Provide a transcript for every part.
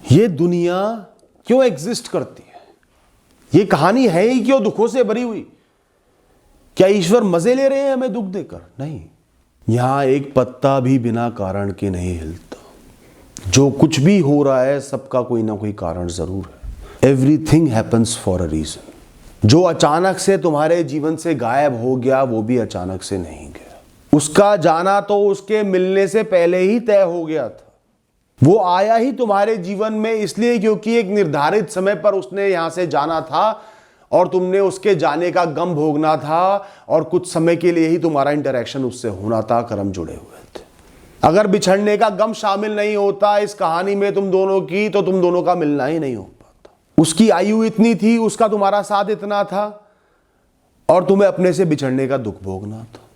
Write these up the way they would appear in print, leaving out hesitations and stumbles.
ये दुनिया क्यों एग्जिस्ट करती है? ये कहानी है ही क्यों दुखों से भरी हुई? क्या ईश्वर मजे ले रहे हैं हमें दुख देकर? नहीं, यहां एक पत्ता भी बिना कारण के नहीं हिलता। जो कुछ भी हो रहा है सबका कोई ना कोई कारण जरूर है। Everything happens for a reason. जो अचानक से तुम्हारे जीवन से गायब हो गया वो भी अचानक से नहीं गया। उसका जाना तो उसके मिलने से पहले ही तय हो गया था। वो आया ही तुम्हारे जीवन में इसलिए क्योंकि एक निर्धारित समय पर उसने यहां से जाना था और तुमने उसके जाने का गम भोगना था और कुछ समय के लिए ही तुम्हारा इंटरेक्शन उससे होना था। कर्म जुड़े हुए थे। अगर बिछड़ने का गम शामिल नहीं होता इस कहानी में तुम दोनों की, तो तुम दोनों का मिलना ही नहीं हो पाता। उसकी आयु इतनी थी, उसका तुम्हारा साथ इतना था और तुम्हें अपने से बिछड़ने का दुख भोगना था।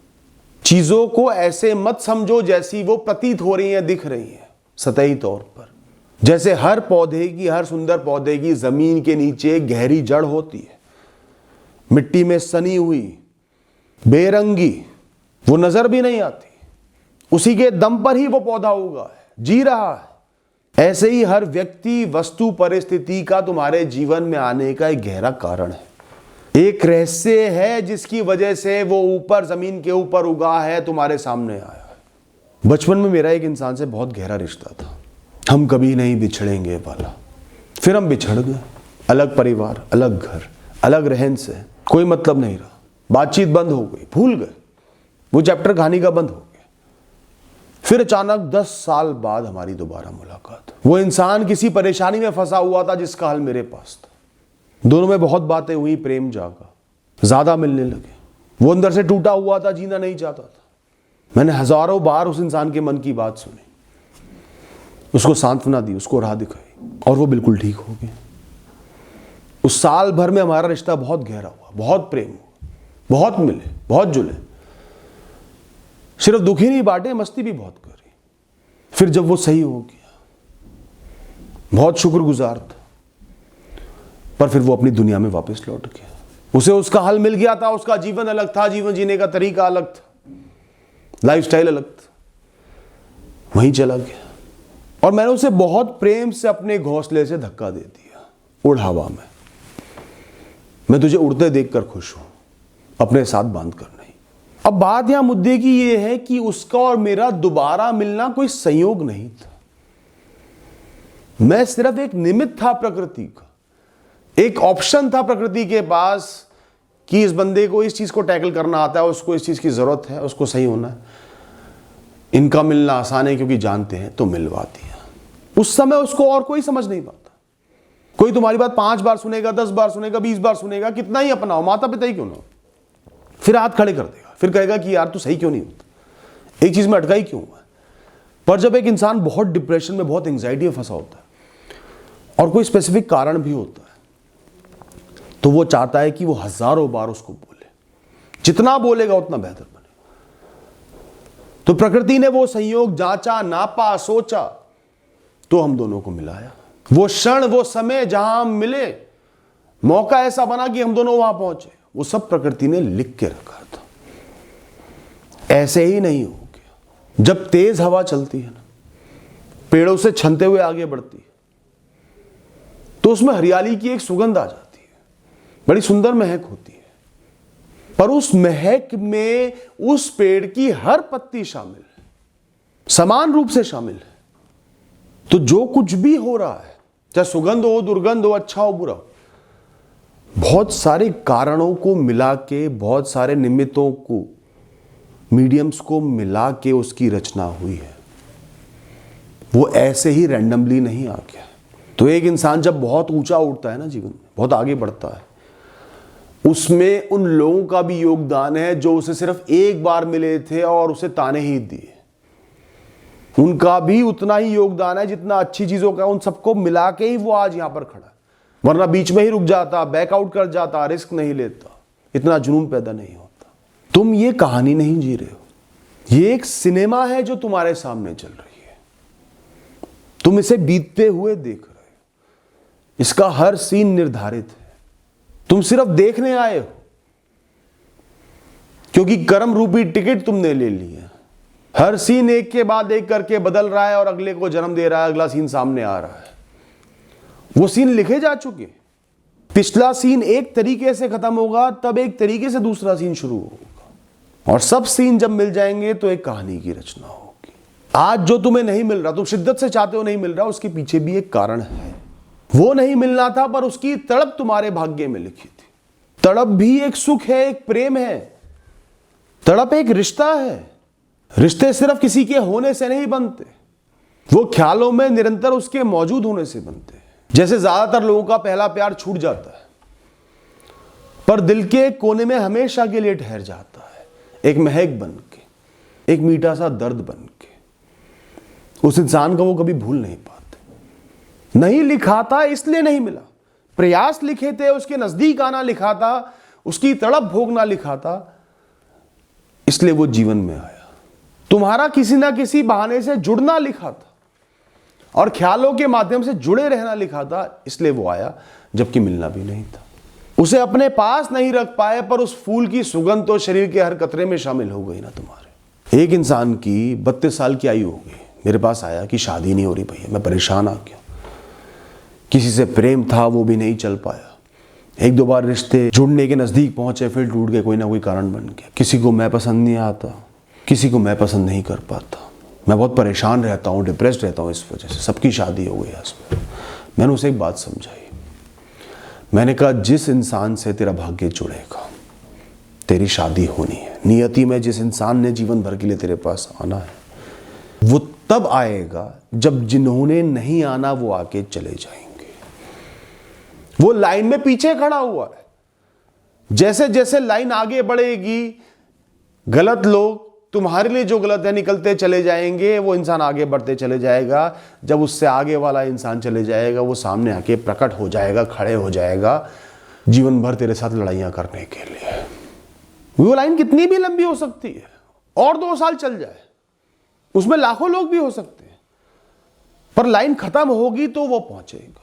चीजों को ऐसे मत समझो जैसी वो प्रतीत हो रही हैं, दिख रही हैं सतही तौर पर। जैसे हर पौधे की, हर सुंदर पौधे की जमीन के नीचे गहरी जड़ होती है, मिट्टी में सनी हुई, बेरंगी, वो नजर भी नहीं आती। उसी के दम पर ही वो पौधा उगा है, जी रहा है। ऐसे ही हर व्यक्ति, वस्तु, परिस्थिति का तुम्हारे जीवन में आने का एक गहरा कारण है। एक रहस्य है जिसकी वजह से वो ऊपर, जमीन के ऊपर उगा है, तुम्हारे सामने आया है। बचपन में मेरा एक इंसान से बहुत गहरा रिश्ता था। हम कभी नहीं बिछड़ेंगे वाला। फिर हम बिछड़ गए। अलग परिवार, अलग घर, अलग रहन सहन, कोई मतलब नहीं रहा। बातचीत बंद हो गई, भूल गए। वो चैप्टर कहानी का बंद हो गया। फिर अचानक 10 साल बाद हमारी दोबारा मुलाकात। वो इंसान किसी परेशानी में फंसा हुआ था जिसका हल मेरे पास था। दोनों में बहुत बातें हुई, प्रेम जागा, ज्यादा मिलने लगे। वो अंदर से टूटा हुआ था, जीना नहीं चाहता था। मैंने हजारों बार उस इंसान के मन की बात सुनी, उसको सांत्वना दी, उसको राह दिखाई और वो बिल्कुल ठीक हो गया। उस साल भर में हमारा रिश्ता बहुत गहरा हुआ, बहुत प्रेम हुआ, बहुत मिले, बहुत जुले। सिर्फ दुख ही नहीं बांटे, मस्ती भी बहुत करी। फिर जब वो सही हो गया, बहुत शुक्रगुजार था, पर फिर वो अपनी दुनिया में वापस लौट गया। उसे उसका हल मिल गया था। उसका जीवन अलग था, जीवन जीने का तरीका अलग था, लाइफस्टाइल अलग था। वहीं चला गया और मैंने उसे बहुत प्रेम से अपने घोंसले से धक्का दे दिया। उड़ हवा में, मैं तुझे उड़ते देखकर खुश हूं, अपने साथ बांध कर नहीं। अब बात यहां मुद्दे की यह है कि उसका और मेरा दोबारा मिलना कोई संयोग नहीं था। मैं सिर्फ एक निमित्त था प्रकृति का, एक ऑप्शन था प्रकृति के पास कि इस बंदे को इस चीज को टैकल करना आता है, उसको इस चीज की जरूरत है, उसको सही होना है। इनका मिलना आसान है क्योंकि जानते हैं, तो मिलवा दिया। उस समय उसको और कोई समझ नहीं पाता। कोई तुम्हारी बात 5 बार सुनेगा, 10 बार सुनेगा, 20 बार सुनेगा, कितना ही अपनाओ, माता पिता ही क्यों ना हो, फिर हाथ खड़े कर देगा, फिर कहेगा कि यार तू सही क्यों नहीं होता, एक चीज में अटका ही क्यों हुआ। पर जब एक इंसान बहुत डिप्रेशन में, बहुत एंग्जाइटी में फंसा होता है और कोई स्पेसिफिक कारण भी होता है, तो वो चाहता है कि वो हजारों बार उसको बोले, जितना बोलेगा उतना बेहतर बने। तो प्रकृति ने वो संयोग जांचा, नापा, सोचा, तो हम दोनों को मिलाया। वो क्षण, वो समय जहां हम मिले, मौका ऐसा बना कि हम दोनों वहां पहुंचे, वो सब प्रकृति ने लिख के रखा था। ऐसे ही नहीं हो गया। जब तेज हवा चलती है ना, पेड़ों से छनते हुए आगे बढ़ती है, तो उसमें हरियाली की एक सुगंध आ जाती है, बड़ी सुंदर महक होती है। पर उस महक में उस पेड़ की हर पत्ती शामिल है, समान रूप से शामिल है। तो जो कुछ भी हो रहा है, चाहे सुगंध हो, दुर्गंध हो, अच्छा हो, बुरा हो, बहुत सारे कारणों को मिला के, बहुत सारे निमित्तों को, मीडियम्स को मिला के उसकी रचना हुई है। वो ऐसे ही रैंडमली नहीं आ गया। तो एक इंसान जब बहुत ऊंचा उठता है ना जीवन में, बहुत आगे बढ़ता है, उसमें उन लोगों का भी योगदान है जो उसे सिर्फ एक बार मिले थे और उसे ताने ही दिए। उनका भी उतना ही योगदान है जितना अच्छी चीजों का। उन सबको मिला के ही वो आज यहां पर खड़ा है, वरना बीच में ही रुक जाता, बैकआउट कर जाता, रिस्क नहीं लेता, इतना जुनून पैदा नहीं होता। तुम ये कहानी नहीं जी रहे हो, ये एक सिनेमा है जो तुम्हारे सामने चल रही है। तुम इसे बीतते हुए देख रहे हो, इसका हर सीन निर्धारित है। तुम सिर्फ देखने आए हो क्योंकि कर्म रूपी टिकट तुमने ले ली है। हर सीन एक के बाद एक करके बदल रहा है और अगले को जन्म दे रहा है, अगला सीन सामने आ रहा है। वो सीन लिखे जा चुके। पिछला सीन एक तरीके से खत्म होगा, तब एक तरीके से दूसरा सीन शुरू होगा, और सब सीन जब मिल जाएंगे तो एक कहानी की रचना होगी। आज जो तुम्हें नहीं मिल रहा, तुम शिद्दत से चाहते हो नहीं मिल रहा, उसके पीछे भी एक कारण है। वो नहीं मिलना था, पर उसकी तड़प तुम्हारे भाग्य में लिखी थी। तड़प भी एक सुख है, एक प्रेम है, तड़प एक रिश्ता है। रिश्ते सिर्फ किसी के होने से नहीं बनते, वो ख्यालों में निरंतर उसके मौजूद होने से बनते हैं। जैसे ज्यादातर लोगों का पहला प्यार छूट जाता है, पर दिल के कोने में हमेशा के लिए ठहर जाता है, एक महक बन के, एक मीठा सा दर्द बन के। उस इंसान को वो कभी भूल नहीं पाते। नहीं लिखा था इसलिए नहीं मिला, प्रयास लिखे थे, उसके नजदीक आना लिखा था, उसकी तड़प भोगना लिखा था, इसलिए वो जीवन में आया। तुम्हारा किसी ना किसी बहाने से जुड़ना लिखा था, और ख्यालों के माध्यम से जुड़े रहना लिखा था, इसलिए वो आया, जबकि मिलना भी नहीं था। उसे अपने पास नहीं रख पाए, पर उस फूल की सुगंध तो शरीर के हर कतरे में शामिल हो गई ना तुम्हारे। एक इंसान की 32 साल की आयु हो गई, मेरे पास आया कि शादी नहीं हो रही भैया, मैं परेशान आ गया। किसी से प्रेम था, वो भी नहीं चल पाया। एक दो बार रिश्ते जुड़ने के नजदीक पहुंचे, फिर टूट गए, कोई ना कोई कारण बन गया। किसी को मैं पसंद नहीं आता, किसी को मैं पसंद नहीं कर पाता। मैं बहुत परेशान रहता हूँ, डिप्रेस्ड रहता हूँ इस वजह से। सबकी शादी हो गई हस्बैंड। मैंने उसे एक बात समझाई, मैंने कहा जिस इंसान से तेरा भाग्य जुड़ेगा, तेरी शादी होनी है। नियति में जिस इंसान ने जीवन भर के लिए तेरे पास आना है, वो तब आएगा जब जिन्होंने नहीं आना वो आके चले जाएंगे। वो लाइन में पीछे खड़ा हुआ है। जैसे जैसे लाइन आगे बढ़ेगी, गलत लोग तुम्हारे लिए जो गलत है निकलते चले जाएंगे, वो इंसान आगे बढ़ते चले जाएगा। जब उससे आगे वाला इंसान चले जाएगा, वो सामने आके प्रकट हो जाएगा, खड़े हो जाएगा, जीवन भर तेरे साथ लड़ाइयां करने के लिए। वो लाइन कितनी भी लंबी हो सकती है, और 2 साल चल जाए, उसमें लाखों लोग भी हो सकते हैं, पर लाइन खत्म होगी तो वो पहुंचेगा।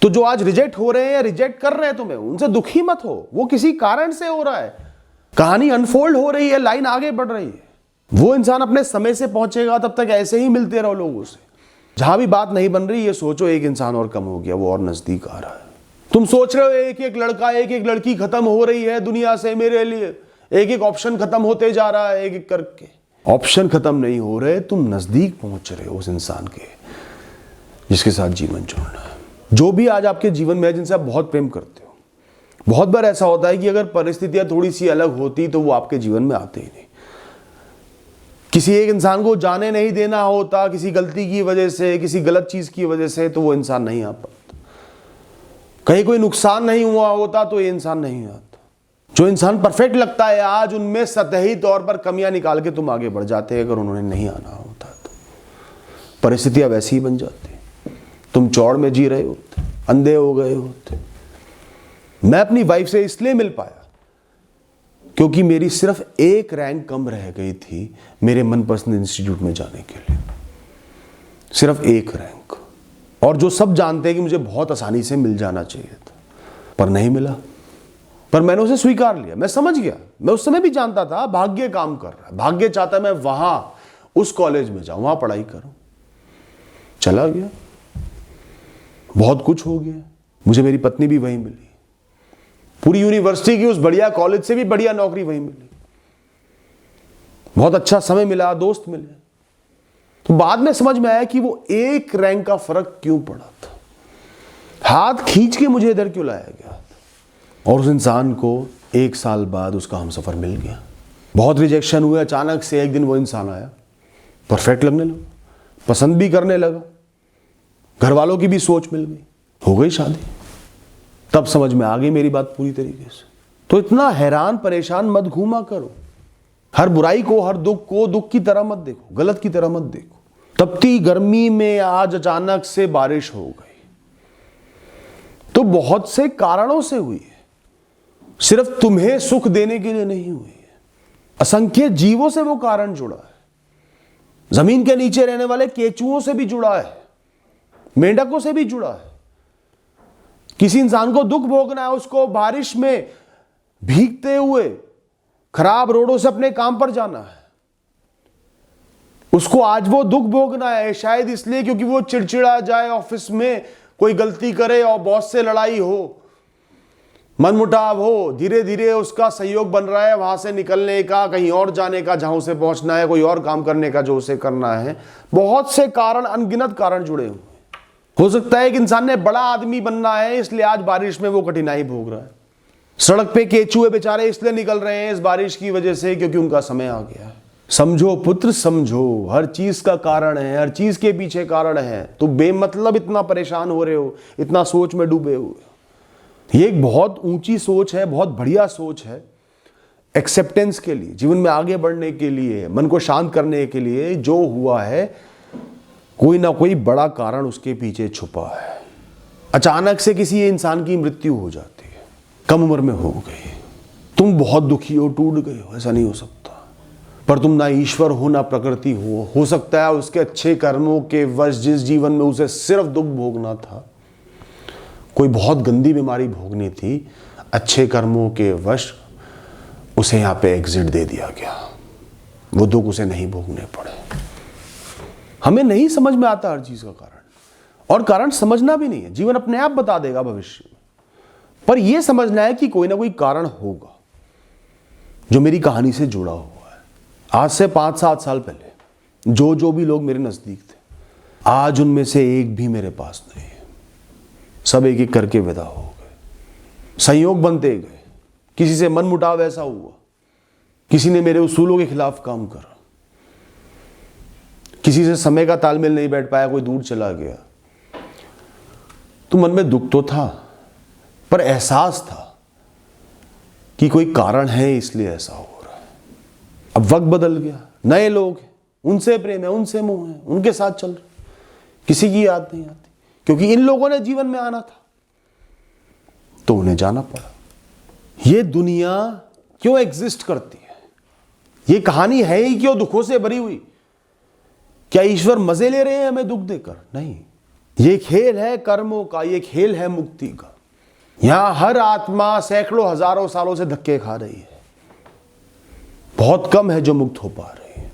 तो जो आज रिजेक्ट हो रहे हैं या रिजेक्ट कर रहे हैं तुम्हें, उनसे दुखी मत हो, वो किसी कारण से हो रहा है। कहानी अनफोल्ड हो रही है, लाइन आगे बढ़ रही है। वो इंसान अपने समय से पहुंचेगा, तब तक ऐसे ही मिलते रहो लोगों से। जहां भी बात नहीं बन रही, ये सोचो एक इंसान और कम हो गया, वो और नजदीक आ रहा है। तुम सोच रहे हो एक एक लड़का, एक एक लड़की खत्म हो रही है दुनिया से मेरे लिए, एक एक ऑप्शन खत्म होते जा रहा है, एक एक करके। ऑप्शन खत्म नहीं हो रहे, तुम नजदीक पहुंच रहे हो उस इंसान के जिसके साथ जीवन जोड़ना है। जो भी आज आपके जीवन में है, जिनसे आप बहुत प्रेम करते हो, बहुत बार ऐसा होता है कि अगर परिस्थितियां थोड़ी सी अलग होती तो वो आपके जीवन में आते ही नहीं। किसी एक इंसान को जाने नहीं देना होता, किसी गलती की वजह से, किसी गलत चीज की वजह से, तो वो इंसान नहीं आ पाता। कहीं कोई नुकसान नहीं हुआ होता तो ये इंसान नहीं आता। जो इंसान परफेक्ट लगता है आज, उनमें सतही तौर पर कमियां निकाल के तुम आगे बढ़ जाते हैं। अगर उन्होंने नहीं आना होता तो परिस्थितियां वैसी ही बन जाती, तुम चौड़ में जी रहे होते, अंधे हो गए होते। मैं अपनी वाइफ से इसलिए मिल पाया क्योंकि मेरी सिर्फ एक रैंक कम रह गई थी मेरे मनपसंद इंस्टीट्यूट में जाने के लिए, सिर्फ एक रैंक। और जो सब जानते हैं कि मुझे बहुत आसानी से मिल जाना चाहिए था, पर नहीं मिला। पर मैंने उसे स्वीकार लिया, मैं समझ गया। मैं उस समय भी जानता था भाग्य काम कर रहा है, भाग्य चाहता मैं वहां उस कॉलेज में जाऊं, वहां पढ़ाई करूं। चला गया, बहुत कुछ हो गया। मुझे मेरी पत्नी भी वहीं मिली, पूरी यूनिवर्सिटी की उस बढ़िया कॉलेज से भी बढ़िया नौकरी वहीं मिली, बहुत अच्छा समय मिला, दोस्त मिले। तो बाद में समझ में आया कि वो एक रैंक का फर्क क्यों पड़ा था, हाथ खींच के मुझे इधर क्यों लाया गया था। और उस इंसान को 1 साल बाद उसका हमसफर मिल गया। बहुत रिजेक्शन हुए, अचानक से एक दिन वो इंसान आया, परफेक्ट लगने लगा, पसंद भी करने लगा, घर वालों की भी सोच मिल गई, हो गई शादी। तब समझ में आ गई मेरी बात पूरी तरीके से। तो इतना हैरान परेशान मत घूमा करो, हर बुराई को, हर दुख को दुख की तरह मत देखो, गलत की तरह मत देखो। तपती गर्मी में आज अचानक से बारिश हो गई तो बहुत से कारणों से हुई है, सिर्फ तुम्हें सुख देने के लिए नहीं हुई है। असंख्य जीवों से वो कारण जुड़ा है, जमीन के नीचे रहने वाले केचुओं से भी जुड़ा है, मेंढकों से भी जुड़ा है। किसी इंसान को दुख भोगना है, उसको बारिश में भीगते हुए खराब रोडों से अपने काम पर जाना है, उसको आज वो दुख भोगना है, शायद इसलिए क्योंकि वो चिड़चिड़ा जाए, ऑफिस में कोई गलती करे और बॉस से लड़ाई हो, मनमुटाव हो, धीरे धीरे उसका सहयोग बन रहा है वहां से निकलने का, कहीं और जाने का जहां उसे पहुंचना है, कोई और काम करने का जो उसे करना है। बहुत से कारण, अनगिनत कारण जुड़े हुए। हो सकता है कि इंसान ने बड़ा आदमी बनना है इसलिए आज बारिश में वो कठिनाई भोग रहा है। सड़क पे केचुए बेचारे इसलिए निकल रहे हैं इस बारिश की वजह से क्योंकि उनका समय आ गया है। समझो पुत्र समझो, हर चीज का कारण है, हर चीज के पीछे कारण है। तो बेमतलब इतना परेशान हो रहे हो, इतना सोच में डूबे हुए हो। ये एक बहुत ऊंची सोच है, बहुत बढ़िया सोच है एक्सेप्टेंस के लिए, जीवन में आगे बढ़ने के लिए, मन को शांत करने के लिए। जो हुआ है कोई ना कोई बड़ा कारण उसके पीछे छुपा है। अचानक से किसी इंसान की मृत्यु हो जाती है, कम उम्र में हो गई, तुम बहुत दुखी हो, टूट गए हो, ऐसा नहीं हो सकता। पर तुम ना ईश्वर हो ना प्रकृति हो सकता है उसके अच्छे कर्मों के वश जिस जीवन में उसे सिर्फ दुख भोगना था, कोई बहुत गंदी बीमारी भोगनी थी, अच्छे कर्मों के वश उसे यहां पे एग्जिट दे दिया गया, वो दुख उसे नहीं भोगने पड़े। हमें नहीं समझ में आता हर चीज का कारण, और कारण समझना भी नहीं है, जीवन अपने आप बता देगा भविष्य में। पर यह समझना है कि कोई ना कोई कारण होगा जो मेरी कहानी से जुड़ा हुआ है। आज से 5-7 साल पहले जो भी लोग मेरे नजदीक थे, आज उनमें से एक भी मेरे पास नहीं है। सब एक एक करके विदा हो गए, संयोग बनते गए, किसी से मन मुटाव ऐसा हुआ, किसी ने मेरे उसूलों के खिलाफ काम करा, किसी से समय का तालमेल नहीं बैठ पाया, कोई दूर चला गया। तो मन में दुख तो था, पर एहसास था कि कोई कारण है इसलिए ऐसा हो रहा है। अब वक्त बदल गया, नए लोग हैं, उनसे प्रेम है, उनसे मोह है, उनके साथ चल रहे, किसी की याद नहीं आती, क्योंकि इन लोगों ने जीवन में आना था तो उन्हें जाना पड़ा। ये दुनिया क्यों एग्जिस्ट करती है? ये कहानी है ही क्यों दुखों से भरी हुई? क्या ईश्वर मजे ले रहे हैं हमें दुख देकर? नहीं, ये खेल है कर्मों का, ये खेल है मुक्ति का। यहां हर आत्मा सैकड़ों हजारों सालों से धक्के खा रही है, बहुत कम है जो मुक्त हो पा रही है।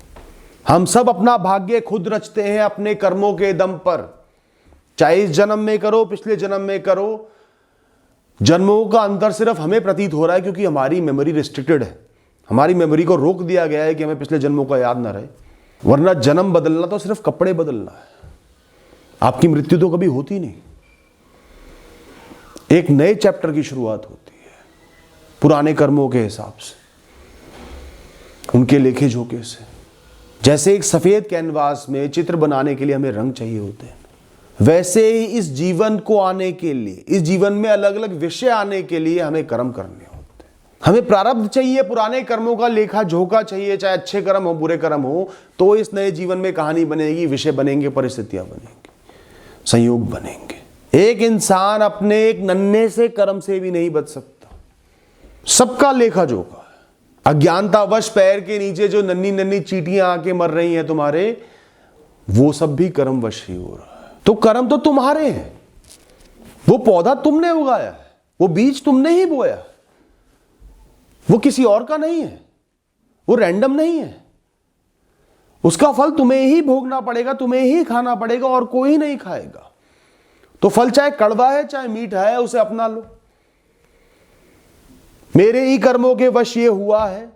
हम सब अपना भाग्य खुद रचते हैं अपने कर्मों के दम पर, चाहे इस जन्म में करो, पिछले जन्म में करो। जन्मों का अंतर सिर्फ हमें प्रतीत हो रहा है क्योंकि हमारी मेमोरी रिस्ट्रिक्टेड है, हमारी मेमोरी को रोक दिया गया है कि हमें पिछले जन्मों का याद ना रहे। वरना जन्म बदलना तो सिर्फ कपड़े बदलना है, आपकी मृत्यु तो कभी होती नहीं। एक नए चैप्टर की शुरुआत होती है पुराने कर्मों के हिसाब से, उनके लेखे जोखे से। जैसे एक सफेद कैनवास में चित्र बनाने के लिए हमें रंग चाहिए होते हैं, वैसे ही इस जीवन को आने के लिए, इस जीवन में अलग अलग विषय आने के लिए हमें कर्म करने होते हैं। हमें प्रारब्ध चाहिए, पुराने कर्मों का लेखा जोखा चाहिए, चाहे अच्छे कर्म हो बुरे कर्म हो, तो इस नए जीवन में कहानी बनेगी, विषय बनेंगे, परिस्थितियां बनेंगी, संयोग बनेंगे। एक इंसान अपने एक नन्हे से कर्म से भी नहीं बच सकता, सबका लेखा जोखा है। अज्ञानतावश पैर के नीचे जो नन्ही नन्ही चींटियां आके मर रही हैं तुम्हारे, वो सब भी कर्मवश ही हो रहा है। तो कर्म तो तुम्हारे हैं, वो पौधा तुमने उगाया है, वो बीज तुमने ही बोया, वो किसी और का नहीं है, वो रैंडम नहीं है। उसका फल तुम्हें ही भोगना पड़ेगा, तुम्हें ही खाना पड़ेगा, और कोई नहीं खाएगा। तो फल चाहे कड़वा है चाहे मीठा है, उसे अपना लो। मेरे ही कर्मों के वश ये हुआ है,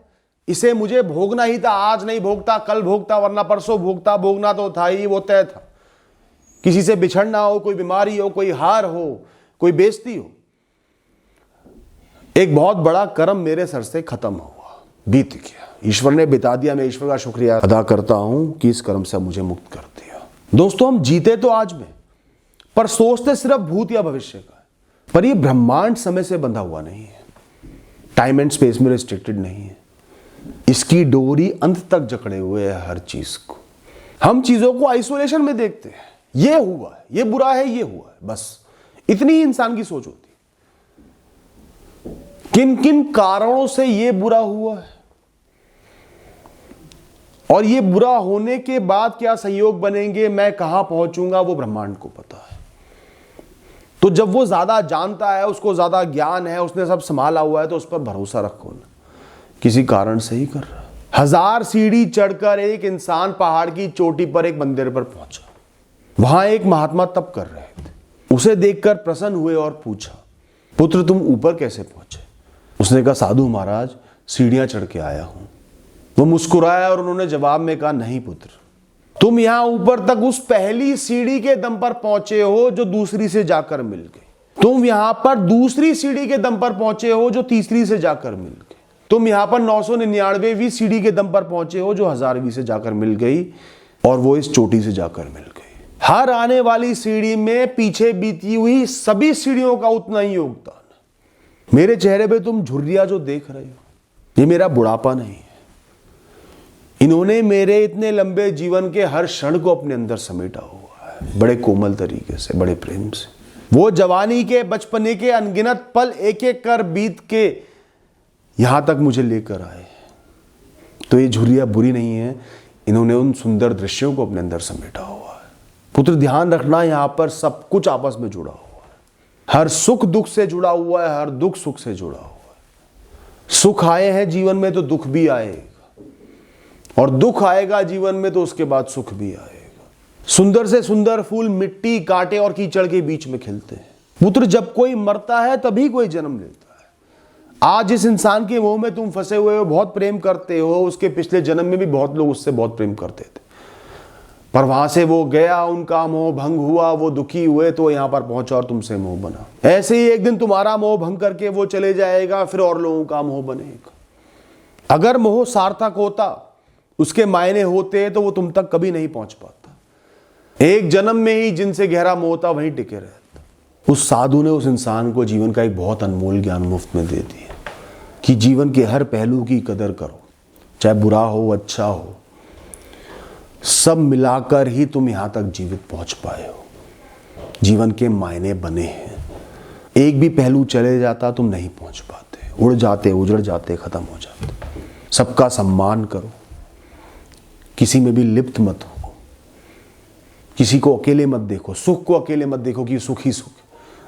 इसे मुझे भोगना ही था। आज नहीं भोगता, कल भोगता, वरना परसों भोगता। भोगना तो था ही, वो तय था। किसी से बिछड़ना हो, कोई बीमारी हो, कोई हार हो, कोई बेइज्जती हो, एक बहुत बड़ा कर्म मेरे सर से खत्म हुआ, बीत गया, ईश्वर ने बिता दिया। मैं ईश्वर का शुक्रिया अदा करता हूं कि इस कर्म से मुझे मुक्त कर दिया। दोस्तों, हम जीते तो आज में, पर सोचते सिर्फ भूत या भविष्य का है। पर यह ब्रह्मांड समय से बंधा हुआ नहीं है, टाइम एंड स्पेस में रिस्ट्रिक्टेड नहीं है। इसकी डोरी अंत तक जकड़े हुए है हर चीज को। हम चीजों को आइसोलेशन में देखते हैं, ये हुआ है, ये बुरा है, ये हुआ है, बस इतनी ही इंसान की सोच होती है। किन किन कारणों से ये बुरा हुआ है और ये बुरा होने के बाद क्या संयोग बनेंगे, मैं कहां पहुंचूंगा, वो ब्रह्मांड को पता है। तो जब वो ज्यादा जानता है, उसको ज्यादा ज्ञान है, उसने सब संभाला हुआ है, तो उस पर भरोसा रखो ना, किसी कारण से ही कर रहा है। 1000 सीढ़ी चढ़कर एक इंसान पहाड़ की चोटी पर एक मंदिर पर पहुंचा। वहां एक महात्मा तप कर रहे थे। उसे देखकर प्रसन्न हुए और पूछा, पुत्र तुम ऊपर कैसे पहुंचे? उसने कहा, साधु महाराज, सीढ़ियां चढ़ के आया हूं। वो मुस्कुराया और उन्होंने जवाब में कहा, नहीं पुत्र, तुम यहां ऊपर तक उस पहली सीढ़ी के दम पर पहुंचे हो जो दूसरी से जाकर मिल गई। तुम यहां पर दूसरी सीढ़ी के दम पर पहुंचे हो जो तीसरी से जाकर मिल गई। तुम यहां पर 999वीं सीढ़ी के दम पर पहुंचे हो जो 1000वीं से जाकर मिल गई, और वो इस चोटी से जाकर मिल गई। हर आने वाली सीढ़ी में पीछे बीती हुई सभी सीढ़ियों का उतना ही योगदान है। मेरे चेहरे पे तुम झुर्रियां जो देख रहे हो, ये मेरा बुढ़ापा नहीं है। इन्होंने मेरे इतने लंबे जीवन के हर क्षण को अपने अंदर समेटा हुआ है, बड़े कोमल तरीके से, बड़े प्रेम से। वो जवानी के, बचपने के अनगिनत पल एक एक कर बीत के यहां तक मुझे लेकर आए। तो ये झुर्रियां बुरी नहीं है, इन्होंने उन सुंदर दृश्यों को अपने अंदर समेटा हुआ है। पुत्र ध्यान रखना, यहां पर सब कुछ आपस में जुड़ा हुआ है। हर सुख दुख से जुड़ा हुआ है, हर दुख सुख से जुड़ा हुआ है। सुख आए हैं जीवन में तो दुख भी आएगा, और दुख आएगा जीवन में तो उसके बाद सुख भी आएगा। सुंदर से सुंदर फूल मिट्टी, कांटे और कीचड़ के बीच में खिलते हैं। पुत्र, जब कोई मरता है तभी कोई जन्म लेता है। आज जिस इंसान के मोह में तुम फंसे हुए हो, बहुत प्रेम करते हो, उसके पिछले जन्म में भी बहुत लोग उससे बहुत प्रेम करते थे, पर वहां से वो गया, उनका मोह भंग हुआ, वो दुखी हुए, तो यहां पर पहुंचा और तुमसे मोह बना। ऐसे ही एक दिन तुम्हारा मोह भंग करके वो चले जाएगा, फिर और लोगों का मोह बनेगा। अगर मोह सार्थक होता, उसके मायने होते, तो वो तुम तक कभी नहीं पहुंच पाता। एक जन्म में ही जिनसे गहरा मोह था वहीं टिके रहता। उस साधु ने उस इंसान को जीवन का एक बहुत अनमोल ज्ञान मुफ्त में दे दिया कि जीवन के हर पहलू की कदर करो, चाहे बुरा हो, अच्छा हो, सब मिलाकर ही तुम यहां तक जीवित पहुंच पाए हो। जीवन के मायने बने हैं। एक भी पहलू चले जाता तुम नहीं पहुंच पाते, उड़ जाते, उजड़ जाते, खत्म हो जाते। सबका सम्मान करो, किसी में भी लिप्त मत हो, किसी को अकेले मत देखो, सुख को अकेले मत देखो कि सुख ही सुख,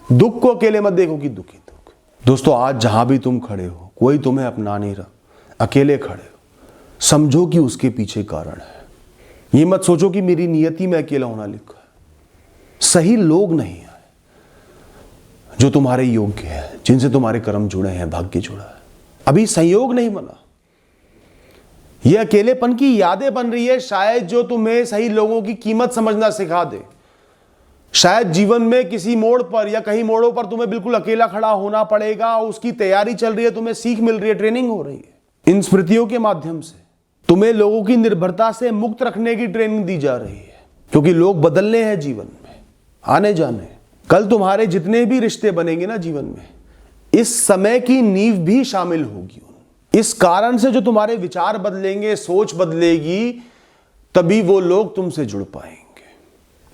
दुख को अकेले मत देखो कि दुख ही दुख। दोस्तों, आज जहां भी तुम खड़े हो, कोई तुम्हें अपना नहीं रहा, अकेले खड़े हो, समझो कि उसके पीछे कारण है। ये मत सोचो कि मेरी नियति में अकेला होना लिखा है। सही लोग नहीं आए जो तुम्हारे योग्य है, जिनसे तुम्हारे कर्म जुड़े हैं, भाग्य जुड़ा है। अभी संयोग नहीं बना, ये अकेलेपन की यादें बन रही है शायद, जो तुम्हें सही लोगों की कीमत समझना सिखा दे। शायद जीवन में किसी मोड़ पर या कहीं मोड़ों पर तुम्हें बिल्कुल अकेला खड़ा होना पड़ेगा, उसकी तैयारी चल रही है, तुम्हें सीख मिल रही है, ट्रेनिंग हो रही है। इन स्मृतियों के माध्यम से तुम्हें लोगों की निर्भरता से मुक्त रखने की ट्रेनिंग दी जा रही है, क्योंकि लोग बदलने हैं जीवन में, आने जाने। कल तुम्हारे जितने भी रिश्ते बनेंगे ना जीवन में, इस समय की नींव भी शामिल होगी। इस कारण से जो तुम्हारे विचार बदलेंगे, सोच बदलेगी, तभी वो लोग तुमसे जुड़ पाएंगे,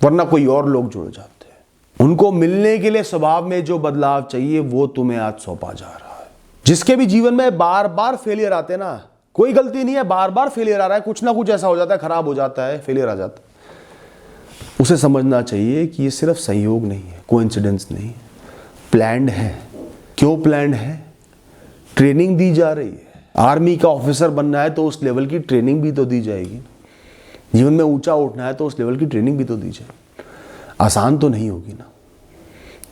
वरना कोई और लोग जुड़ जाते हैं। उनको मिलने के लिए स्वभाव में जो बदलाव चाहिए वो तुम्हें आज सौंपा जा रहा है। जिसके भी जीवन में बार बार फेलियर आते ना, कोई गलती नहीं है, बार बार फेलियर आ रहा है, कुछ ना कुछ ऐसा हो जाता है, खराब हो जाता है, फेलियर आ जाता है, उसे समझना चाहिए कि ये सिर्फ संयोग नहीं है, कोइंसिडेंस नहीं है, प्लान्ड है। क्यों प्लान्ड है? ट्रेनिंग दी जा रही है। आर्मी का ऑफिसर बनना है तो उस लेवल की ट्रेनिंग भी तो दी जाएगी। जीवन में ऊंचा उठना है तो उस लेवल की ट्रेनिंग भी तो दी जाएगी। आसान तो नहीं होगी ना।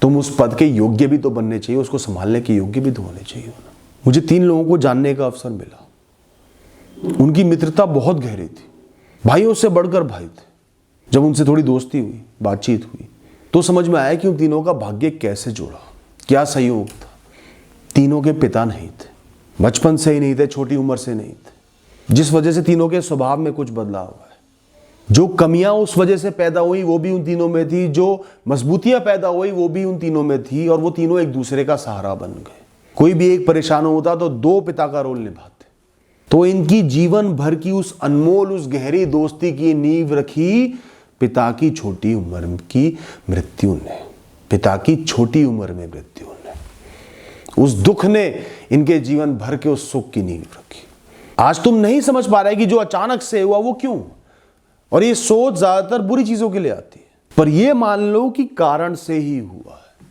तुम उस पद के योग्य भी तो बनने चाहिए, उसको संभालने के योग्य भी तो होने चाहिए ना। मुझे 3 लोगों को जानने का अवसर मिला। उनकी मित्रता बहुत गहरी थी, भाइयों से बढ़कर भाई थे। जब उनसे थोड़ी दोस्ती हुई, बातचीत हुई, तो समझ में आया कि उन तीनों का भाग्य कैसे जुड़ा, क्या संयोग था। तीनों के पिता नहीं थे, बचपन से ही नहीं थे, छोटी उम्र से नहीं थे, जिस वजह से तीनों के स्वभाव में कुछ बदलाव हुआ है। जो कमियां उस वजह से पैदा हुई वो भी उन तीनों में थी, जो मजबूतियां पैदा हुई वो भी उन तीनों में थी, और वो तीनों एक दूसरे का सहारा बन गए। कोई भी एक परेशान होता तो 2 पिता का रोल निभाते। तो इनकी जीवन भर की उस अनमोल, उस गहरी दोस्ती की नींव रखी पिता की छोटी उम्र की मृत्यु ने। पिता की छोटी उम्र में मृत्यु ने, उस दुख ने इनके जीवन भर के उस सुख की नींव रखी। आज तुम नहीं समझ पा रहे कि जो अचानक से हुआ वो क्यों, और ये सोच ज्यादातर बुरी चीजों के लिए आती है, पर ये मान लो कि कारण से ही हुआ है।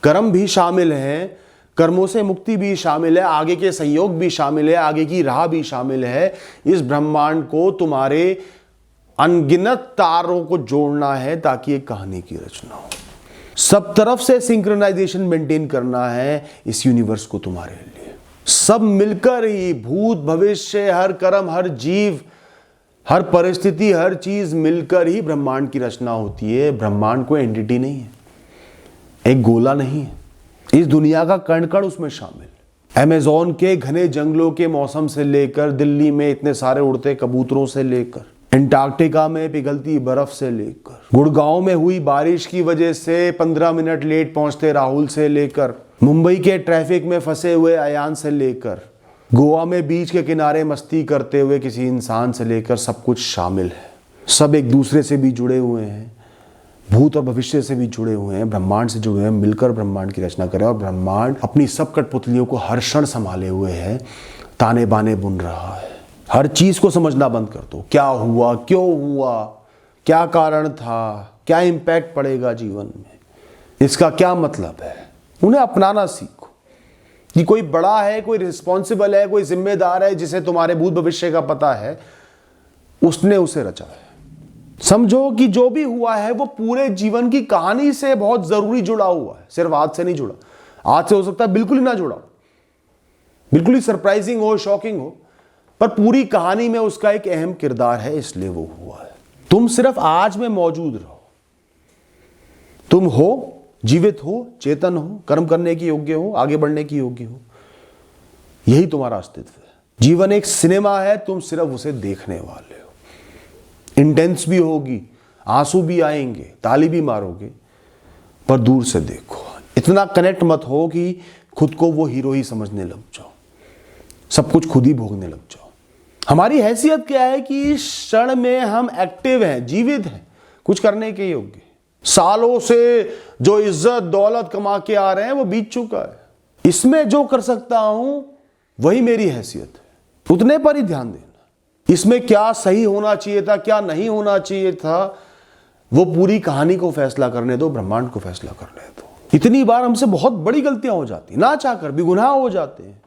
कर्म भी शामिल है, कर्मों से मुक्ति भी शामिल है, आगे के संयोग भी शामिल है, आगे की राह भी शामिल है। इस ब्रह्मांड को तुम्हारे अनगिनत तारों को जोड़ना है ताकि एक कहानी की रचना हो। सब तरफ से सिंक्रोनाइजेशन मेंटेन करना है इस यूनिवर्स को तुम्हारे लिए। सब मिलकर ही, भूत भविष्य, हर कर्म, हर जीव, हर परिस्थिति, हर चीज मिलकर ही ब्रह्मांड की रचना होती है। ब्रह्मांड कोई एंटिटी नहीं है, एक गोला नहीं है, इस दुनिया का कण कण उसमें शामिल। अमेज़न के घने जंगलों के मौसम से लेकर, दिल्ली में इतने सारे उड़ते कबूतरों से लेकर, अंटार्कटिका में पिघलती बर्फ से लेकर, गुड़गांव में हुई बारिश की वजह से 15 मिनट लेट पहुंचते राहुल से लेकर, मुंबई के ट्रैफिक में फंसे हुए अयान से लेकर, गोवा में बीच के किनारे मस्ती करते हुए किसी इंसान से लेकर, सब कुछ शामिल है। सब एक दूसरे से भी जुड़े हुए हैं, भूत और भविष्य से भी जुड़े हुए हैं, ब्रह्मांड से जुड़े हुए हैं। मिलकर ब्रह्मांड की रचना करें और ब्रह्मांड अपनी सब कठपुतलियों को हर क्षण संभाले हुए है, ताने बाने बुन रहा है। हर चीज को समझना बंद कर दो, क्या हुआ, क्यों हुआ, क्या कारण था, क्या इंपैक्ट पड़ेगा जीवन में, इसका क्या मतलब है। उन्हें अपनाना सीखो कि कोई बड़ा है, कोई रिस्पॉन्सिबल है, कोई जिम्मेदार है, जिसे तुम्हारे भूत भविष्य का पता है, उसने उसे रचा है। समझो कि जो भी हुआ है वो पूरे जीवन की कहानी से बहुत जरूरी जुड़ा हुआ है, सिर्फ आज से नहीं जुड़ा। आज से हो सकता है बिल्कुल ही ना जुड़ा, बिल्कुल ही सरप्राइजिंग हो, शॉकिंग हो, पर पूरी कहानी में उसका एक अहम किरदार है, इसलिए वो हुआ है। तुम सिर्फ आज में मौजूद रहो। तुम हो, जीवित हो, चेतन हो, कर्म करने की योग्य हो, आगे बढ़ने की योग्य हो, यही तुम्हारा अस्तित्व है। जीवन एक सिनेमा है, तुम सिर्फ उसे देखने वाले हो। इंटेंस भी होगी, आंसू भी आएंगे, ताली भी मारोगे, पर दूर से देखो। इतना कनेक्ट मत हो कि खुद को वो हीरो ही समझने लग जाओ, सब कुछ खुद ही भोगने लग जाओ। हमारी हैसियत क्या है कि इस क्षण में हम एक्टिव हैं, जीवित हैं, कुछ करने के योग्य। सालों से जो इज्जत दौलत कमा के आ रहे हैं वो बीत चुका है। इसमें जो कर सकता हूं वही मेरी हैसियत है, उतने पर ही ध्यान देना। इसमें क्या सही होना चाहिए था, क्या नहीं होना चाहिए था, वो पूरी कहानी को फैसला करने दो, ब्रह्मांड को फैसला करने दो। इतनी बार हमसे बहुत बड़ी गलतियां हो जाती, ना चाहकर भी गुनाह हो जाते हैं।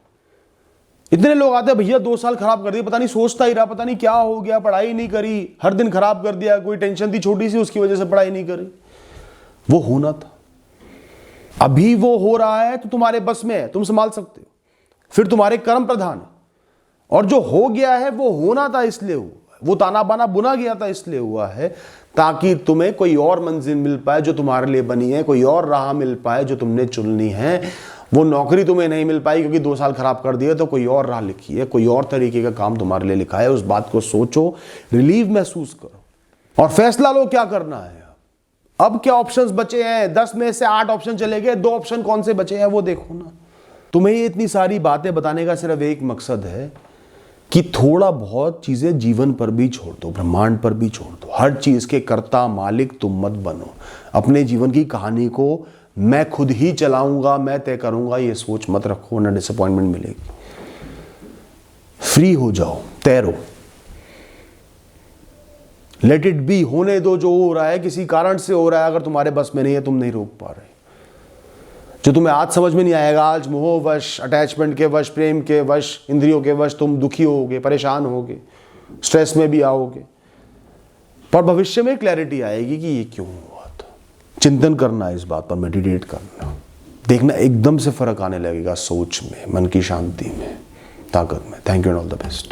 इतने लोग आते हैं, भैया 2 साल खराब कर दिए, पता नहीं सोचता ही रहा, पता नहीं क्या हो गया, पढ़ाई नहीं करी, हर दिन खराब कर दिया, कोई टेंशन थी छोटी सी उसकी वजह से पढ़ाई नहीं करी। वो होना था, अभी वो हो रहा है तो तुम्हारे बस में है, तुम संभाल सकते हो, फिर तुम्हारे कर्म प्रधान है। और जो हो गया है वो होना था इसलिए हुआ, वो ताना बाना बुना गया था इसलिए हुआ है, ताकि तुम्हें कोई और मंजिल मिल पाए जो तुम्हारे लिए बनी है, कोई और राह मिल पाए जो तुमने चुननी है। वो नौकरी तुम्हें नहीं मिल पाई क्योंकि 2 साल खराब कर दिए, तो कोई और राह लिखी है, कोई और तरीके का काम तुम्हारे लिए लिखा है। उस बात को सोचो, रिलीव महसूस करो और फैसला लो क्या करना है। अब क्या ऑप्शंस बचे हैं? 10 में से 8 ऑप्शन चले गए, 2 ऑप्शन कौन से बचे हैं वो देखो ना। तुम्हें ये इतनी सारी बातें बताने का सिर्फ एक मकसद है कि थोड़ा बहुत चीजें जीवन पर भी छोड़ दो, ब्रह्मांड पर भी छोड़ दो। हर चीज के कर्ता मालिक तुम मत बनो। अपने जीवन की कहानी को मैं खुद ही चलाऊंगा, मैं तय करूंगा, ये सोच मत रखो, ना डिसअपॉइंटमेंट मिलेगी। फ्री हो जाओ, तैरो, लेट इट बी, होने दो। जो हो रहा है किसी कारण से हो रहा है, अगर तुम्हारे बस में नहीं है, तुम नहीं रोक पा रहे। जो तुम्हें आज समझ में नहीं आएगा, आज मोहवश, अटैचमेंट के वश, प्रेम के वश, इंद्रियों के वश तुम दुखी होगे, परेशान होगे, स्ट्रेस में भी आओगे, पर भविष्य में क्लैरिटी आएगी कि ये क्यों हुआ था। चिंतन करना है इस बात पर, मेडिटेट करना, देखना एकदम से फर्क आने लगेगा सोच में, मन की शांति में, ताकत में। Thank you and all the best.